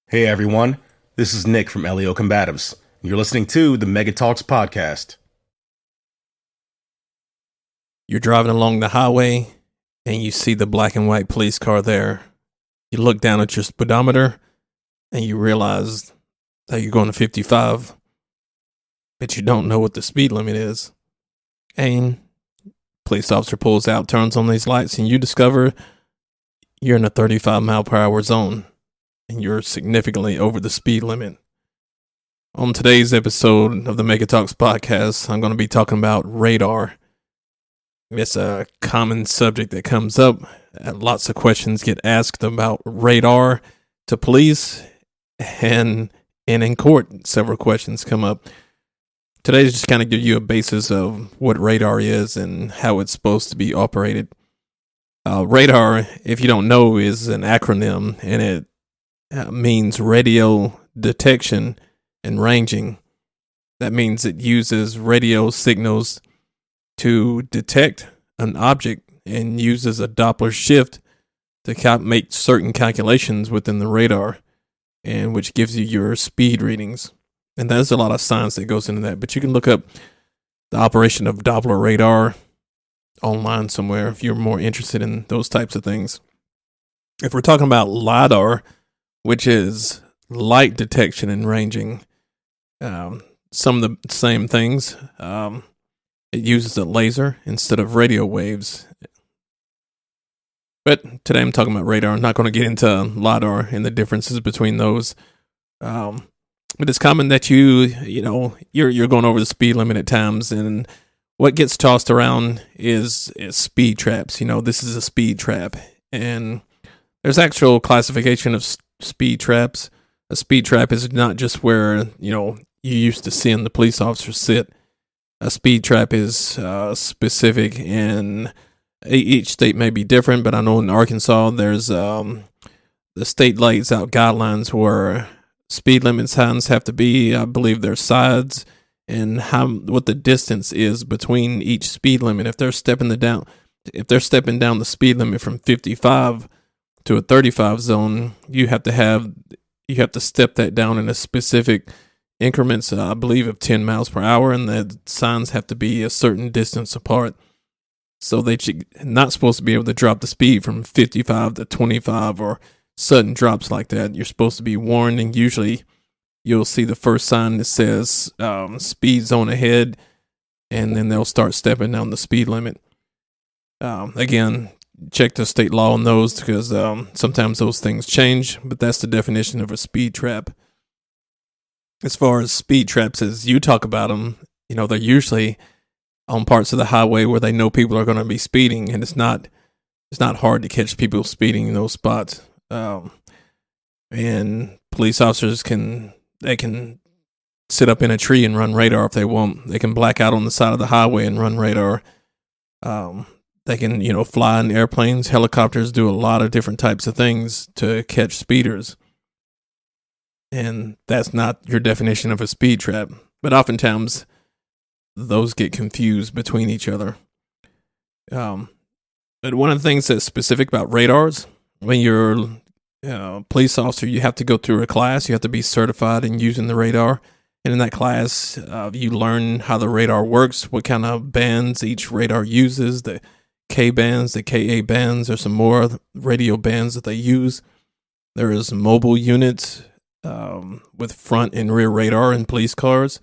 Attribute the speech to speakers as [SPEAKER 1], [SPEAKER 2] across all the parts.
[SPEAKER 1] Hey everyone, this is Nick from LEO Combatives, and you're listening to the Mega Talks podcast.
[SPEAKER 2] You're driving along the highway and you see the black and white police car there. You look down at your speedometer and you realize that you're going to 55, but you don't know what the speed limit is. And police officer pulls out, turns on these lights, and you discover you're in a 35 mile per hour zone and you're significantly over the speed limit. On today's episode of the Mega Talks podcast, I'm going to be talking about radar. It's a common subject that comes up. Lots of questions get asked about radar to police, and in court, several questions come up. Today is just kind of give you a basis of what radar is and how it's supposed to be operated. Radar, if you don't know, is an acronym, and it means radio detection and ranging. That means it uses radio signals to detect an object and uses a Doppler shift to make certain calculations within the radar, and which gives you your speed readings. And there's a lot of science that goes into that, but you can look up the operation of Doppler radar online somewhere if you're more interested in those types of things. If we're talking about LiDAR, which is light detection and ranging, some of the same things. It uses a laser instead of radio waves. But today I'm talking about radar. I'm not going to get into LiDAR and the differences between those. But it's common that you're going over the speed limit at times, and what gets tossed around is speed traps. This is a speed trap, and there's actual classification of speed traps. A speed trap is not just where you used to seeing the police officer sit. A speed trap is specific, and each state may be different, but I know in Arkansas there's the state lays out guidelines where speed limit signs have to be, I believe, their sides and what the distance is between each speed limit. If they're stepping down the speed limit from 55 to a 35 zone, you have to step that down in a specific increments, I believe, of 10 miles per hour, and the signs have to be a certain distance apart. So they not supposed to be able to drop the speed from 55 to 25 or sudden drops like that. You're supposed to be warned, and usually you'll see the first sign that says speed zone ahead, and then they'll start stepping down the speed limit. Again, check the state law on those because sometimes those things change, but that's the definition of a speed trap. As far as speed traps, as you talk about them, they're usually on parts of the highway where they know people are going to be speeding, and it's not hard to catch people speeding in those spots. And police officers can sit up in a tree and run radar if they want. They can black out on the side of the highway and run radar. They can, fly in airplanes, helicopters, do a lot of different types of things to catch speeders. And that's not your definition of a speed trap. But oftentimes, those get confused between each other. But one of the things that's specific about radars, when you're a police officer, you have to go through a class. You have to be certified in using the radar. And in that class, you learn how the radar works, what kind of bands each radar uses, the K bands, the KA bands. There's some more radio bands that they use. There is mobile units with front and rear radar in police cars.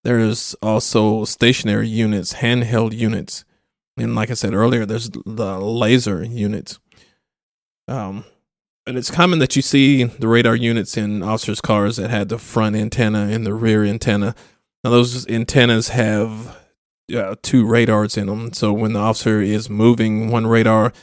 [SPEAKER 2] There's also stationary units, handheld units. And like I said earlier, there's the laser units. But it's common that you see the radar units in officers' cars that had the front antenna and the rear antenna. Now, those antennas have two radars in them. So when the officer is moving one radar,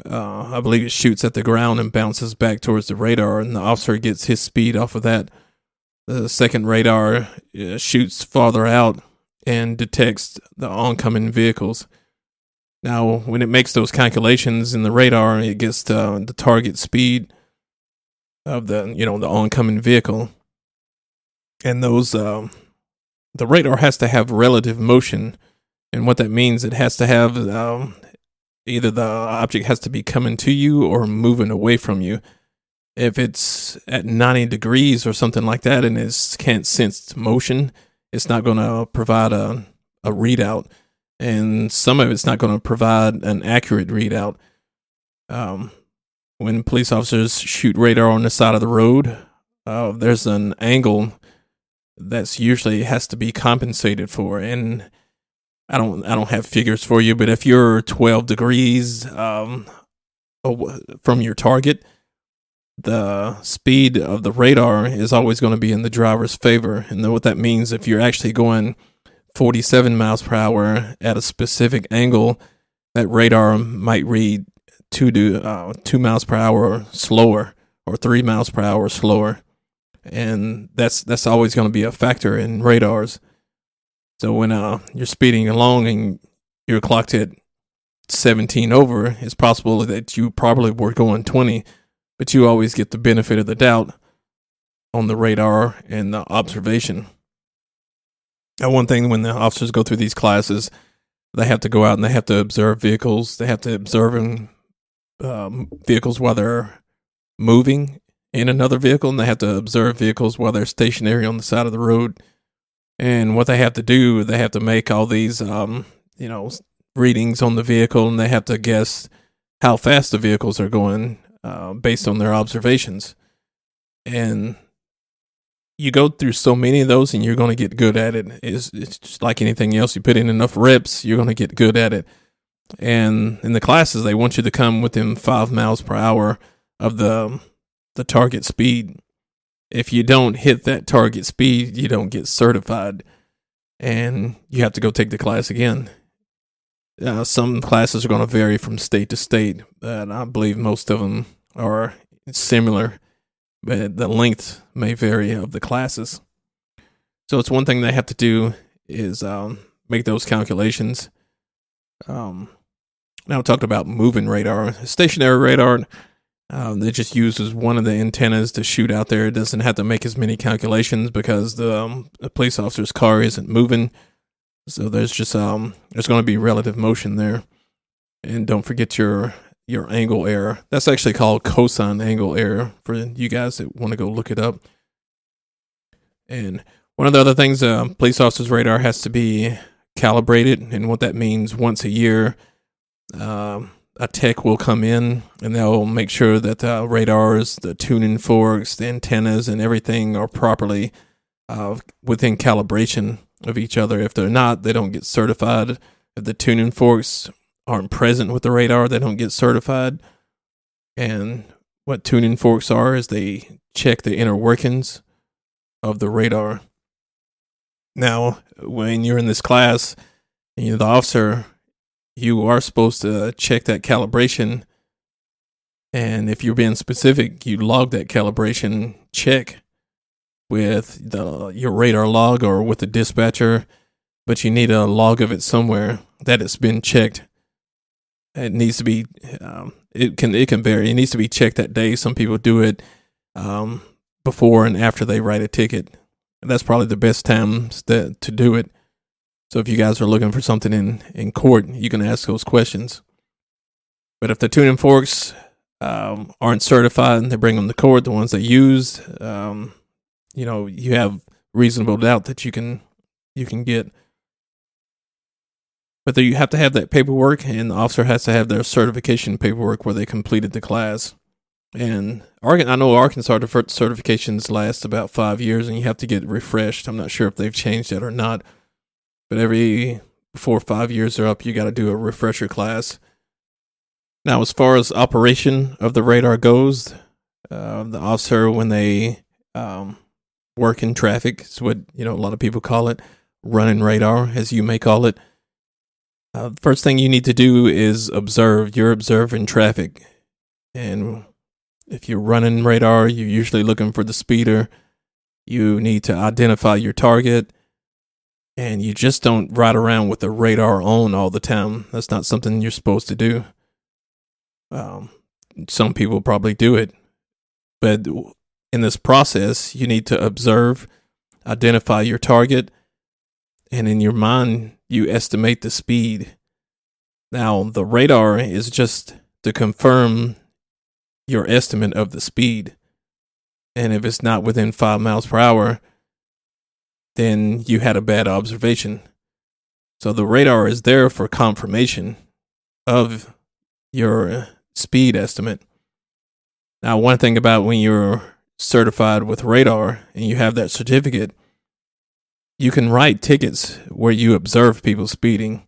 [SPEAKER 2] I believe it shoots at the ground and bounces back towards the radar, and the officer gets his speed off of that. The second radar shoots farther out and detects the oncoming vehicles. Now, when it makes those calculations in the radar, it gets the target speed of the oncoming vehicle, and those the radar has to have relative motion, and what that means, it has to have either the object has to be coming to you or moving away from you. If it's at 90 degrees or something like that and it can't sense motion, it's not going to provide a readout. And some of it's not going to provide an accurate readout. When police officers shoot radar on the side of the road, there's an angle that's usually has to be compensated for. And I don't have figures for you, but if you're 12 degrees from your target, the speed of the radar is always going to be in the driver's favor. And what that means, if you're actually going 47 miles per hour at a specific angle, that radar might read 2 miles per hour slower or 3 miles per hour slower. And that's always going to be a factor in radars. So when you're speeding along and you're clocked at 17 over, it's possible that you probably were going 20, but you always get the benefit of the doubt on the radar and the observation. Now, one thing when the officers go through these classes, they have to go out and they have to observe vehicles. They have to observe vehicles while they're moving in another vehicle, and they have to observe vehicles while they're stationary on the side of the road. And what they have to do, they have to make all these, readings on the vehicle, and they have to guess how fast the vehicles are going based on their observations. And you go through so many of those and you're going to get good at it. It's just like anything else. You put in enough reps, you're going to get good at it. And in the classes, they want you to come within 5 miles per hour of the target speed. If you don't hit that target speed, you don't get certified. And you have to go take the class again. Some classes are going to vary from state to state, and I believe most of them are similar, but the length may vary of the classes. So it's one thing they have to do is make those calculations. Now I talked about moving radar. Stationary radar, it just uses one of the antennas to shoot out there. It doesn't have to make as many calculations because the police officer's car isn't moving. So there's just there's going to be relative motion there. And don't forget your angle error. That's actually called cosine angle error for you guys that want to go look it up. And one of the other things, police officer's radar has to be calibrated. And what that means, once a year, a tech will come in and they'll make sure that the radars, the tuning forks, the antennas, and everything are properly within calibration of each other. If they're not, they don't get certified. If the tuning forks aren't present with the radar, they don't get certified. And what tuning forks are is they check the inner workings of the radar. Now, when you're in this class and you're the officer, you are supposed to check that calibration. And if you're being specific, you log that calibration check with your radar log or with the dispatcher, but you need a log of it somewhere that it's been checked. It needs to be, it can vary. It needs to be checked that day. Some people do it before and after they write a ticket. That's probably the best times to do it. So if you guys are looking for something in court, you can ask those questions. But if the tuning forks aren't certified and they bring them to court, the ones they used, you have reasonable doubt that you can get. But you have to have that paperwork, and the officer has to have their certification paperwork where they completed the class. And I know Arkansas certifications last about 5 years, and you have to get refreshed. I'm not sure if they've changed that or not. But every 4 or 5 years are up, you got to do a refresher class. Now, as far as operation of the radar goes, the officer, when they work in traffic, is what a lot of people call it, running radar, as you may call it. First thing you need to do is observe. You're observing traffic, and if you're running radar, you're usually looking for the speeder. You need to identify your target. And you just don't ride around with the radar on all the time. That's not something you're supposed to do. Some people probably do it. But in this process, you need to observe, identify your target, and in your mind, you estimate the speed. Now, the radar is just to confirm your estimate of the speed. And if it's not within 5 miles per hour, then you had a bad observation. So the radar is there for confirmation of your speed estimate. Now, one thing about when you're certified with radar and you have that certificate, you can write tickets where you observe people speeding.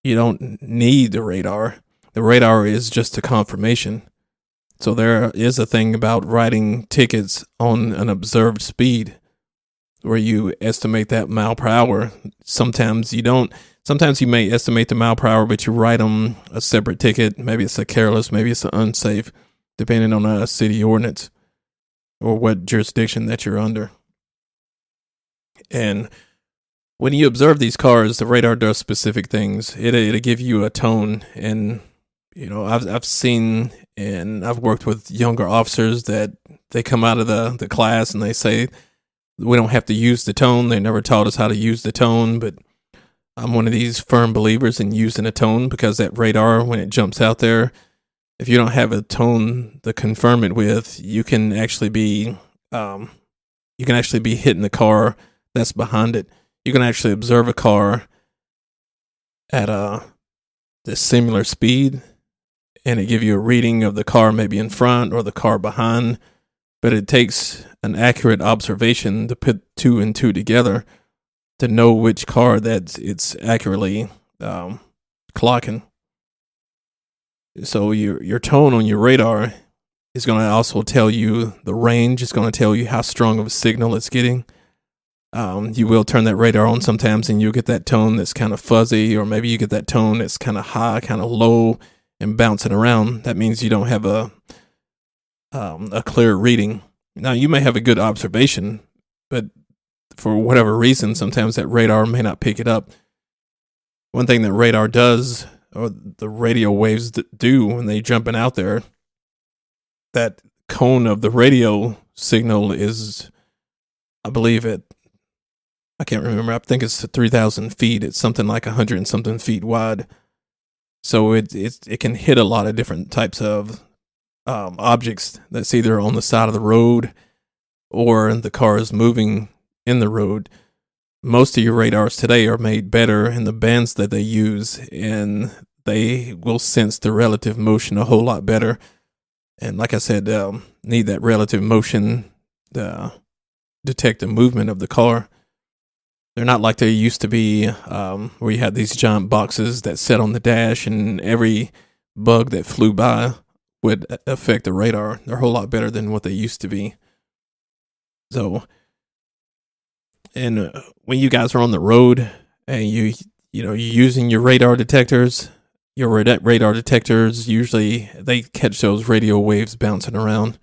[SPEAKER 2] You don't need the radar. The radar is just a confirmation. So there is a thing about writing tickets on an observed speed where you estimate that mile per hour. Sometimes you don't. Sometimes you may estimate the mile per hour, but you write them a separate ticket. Maybe it's a careless, maybe it's an unsafe, depending on a city ordinance or what jurisdiction that you're under. And when you observe these cars, the radar does specific things. It'll give you a tone. And, you know, I've seen and I've worked with younger officers that they come out of the class and they say, we don't have to use the tone. They never taught us how to use the tone, but I'm one of these firm believers in using a tone, because that radar, when it jumps out there, if you don't have a tone to confirm it with, you can actually be hitting the car that's behind it. You can actually observe a car at the similar speed, and it give you a reading of the car maybe in front or the car behind. But it takes an accurate observation to put 2 and 2 together to know which car that it's accurately clocking. So your tone on your radar is going to also tell you the range. It's going to tell you how strong of a signal it's getting. You will turn that radar on sometimes and you'll get that tone that's kind of fuzzy, or maybe you get that tone that's kind of high, kind of low, and bouncing around. That means you don't have a clear reading. Now, you may have a good observation, but for whatever reason, sometimes that radar may not pick it up. One thing that radar does, or the radio waves do when they jumping out there, that cone of the radio signal is, I believe I can't remember, I think it's 3,000 feet. It's something like 100 and something feet wide. So it can hit a lot of different types of objects that's either on the side of the road or the car is moving in the road. Most of your radars today are made better in the bands that they use, and they will sense the relative motion a whole lot better. And like I said, need that relative motion to detect the movement of the car. They're not like they used to be, where you had these giant boxes that sat on the dash and every bug that flew by would affect the radar. They're a whole lot better than what they used to be. So, and when you guys are on the road and you're using your radar detectors, radar detectors usually they catch those radio waves bouncing around.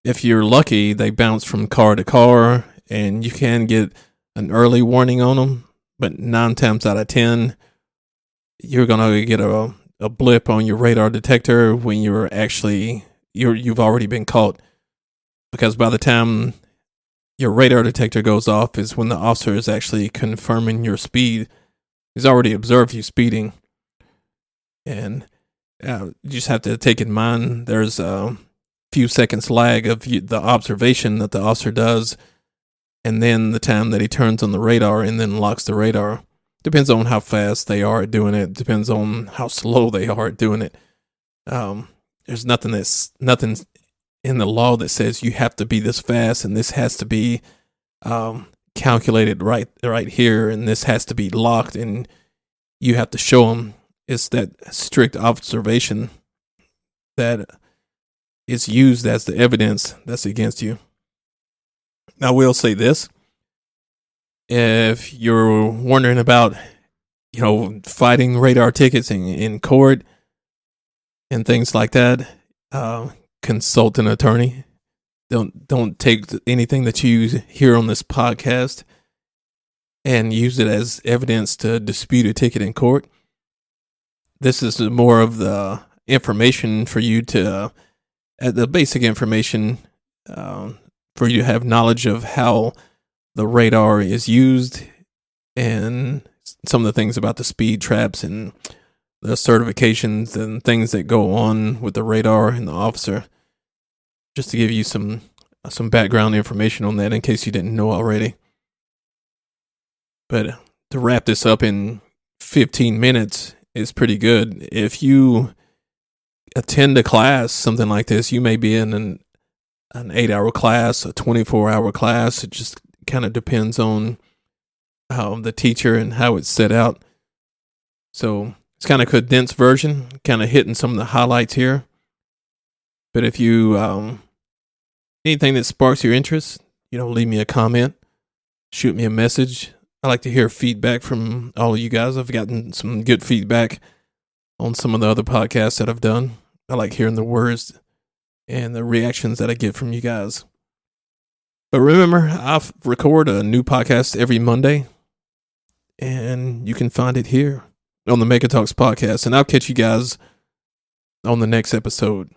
[SPEAKER 2] If you're lucky, they bounce from car to car, and you can get an early warning on them. But 9 times out of 10, you're gonna get a blip on your radar detector when you've already been caught, because by the time your radar detector goes off is when the officer is actually confirming your speed. He's already observed you speeding, and you just have to take in mind there's a few seconds lag of the observation that the officer does, and then the time that he turns on the radar and then locks the radar. Depends on how fast they are at doing it. Depends on how slow they are at doing it. There's nothing in the law that says you have to be this fast and this has to be calculated right here and this has to be locked and you have to show them. It's that strict observation that is used as the evidence that's against you. I will say this. If you're wondering about, fighting radar tickets in court and things like that, consult an attorney. Don't take anything that you hear on this podcast and use it as evidence to dispute a ticket in court. This is more of the information for you to, the basic information for you to have knowledge of how the radar is used and some of the things about the speed traps and the certifications and things that go on with the radar and the officer, just to give you some some background information on that in case you didn't know already. But to wrap this up in 15 minutes is pretty good. If you attend a class, something like this, you may be in an 8-hour class, a 24-hour class. It just kind of depends on how the teacher and how it's set out. So it's kind of a condensed version, kind of hitting some of the highlights here. But if you, anything that sparks your interest, leave me a comment, shoot me a message. I like to hear feedback from all of you guys. I've gotten some good feedback on some of the other podcasts that I've done. I like hearing the words and the reactions that I get from you guys. But remember, I record a new podcast every Monday, and you can find it here on the Mega Talks podcast. And I'll catch you guys on the next episode.